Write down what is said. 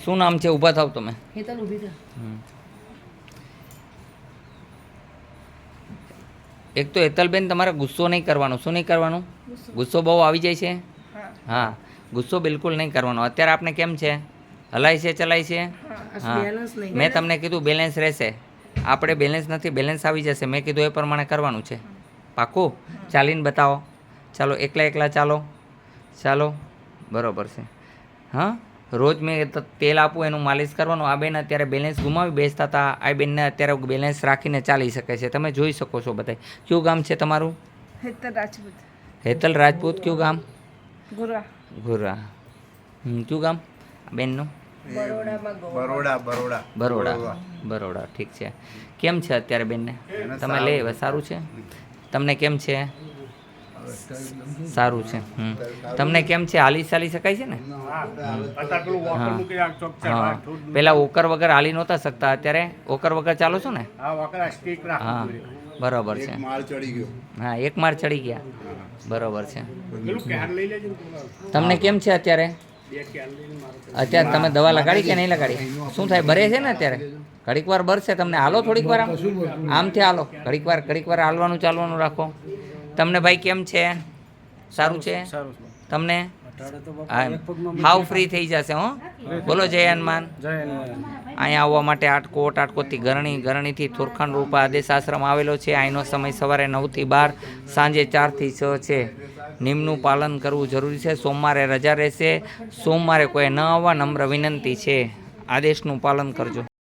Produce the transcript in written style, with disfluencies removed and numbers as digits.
શું નામ છે? ઊભા થાવ તમે. હેતલ ઊભી થા. એક તો હેતલબેન તમારે ગુસ્સો નહીં કરવાનો. શું નહીં કરવાનું? ગુસ્સો બહુ આવી જાય છે. હા, ગુસ્સો બિલકુલ નહીં કરવાનો. અત્યારે આપણે કેમ છે? હલાય છે, ચલાય છે. હા, મેં તમને કીધું બેલેન્સ રહેશે. આપણે બેલેન્સ નથી, બેલેન્સ આવી જશે. મેં કીધું એ પ્રમાણે કરવાનું છે. પાક્કું? ચાલીને બતાવો. ચાલો, એકલા એકલા ચાલો. ચાલો, બરાબર છે. હા, રોજ મેં તેલ આપું એનું માલિશ કરવાનું. આ બેન અત્યારે બેલેન્સ ગુમાવી બેસતા હતા. આ બેનને અત્યારે બેલેન્સ રાખીને ચાલી શકે છે. તમે જોઈ શકો છો બધા. કયું ગામ છે તમારું? હેતલ રાજપૂત. હેતલ રાજપૂત. કયું ગામ? ગુરા. ગુરા. કયું ગામ બેનનું? બરોડા. ઠીક છે. કેમ છે અત્યારે બેનને? તમે લે હવે સારું છે. તમને કેમ છે? સારું છે. તમને કેમ છે? હાલી ચાલી શકાય છે ને? હા, પેલા ઓકર વગર હાલી નહોતા શકતા, અત્યારે ઓકર વગર ચાલો છો ને? હા, બરાબર છે. હા, એક માળ ચડી ગયા. બરાબર છે. તમને કેમ છે અત્યારે? અત્યારે તમે દવા લગાડી કે નહીં લગાડી? શું થાય? બરે છે ને અત્યારે? ઘડીક વાર બરશે તમને. હાલો થોડીક વાર આમથી હાલો. ઘડીક વાર હાલવાનું ચાલવાનું રાખો. તમને ભાઈ કેમ છે? સારું છે તમને? હાવ ફ્રી થઈ જશે. હો, બોલો જય હનુમાન. અહીંયા આવવા માટે આટકોટથી ગરણીથી થોરખાન રૂપા આદેશ આશ્રમ આવેલો છે. અહીંનો સમય સવારે 9 થી 12, સાંજે 4 થી 6 છે. નિયમનું પાલન કરવું જરૂરી છે. સોમવારે રજા રહેશે. સોમવારે કોઈ ન આવવા નમ્ર વિનંતી છે. આદેશનું પાલન કરજો.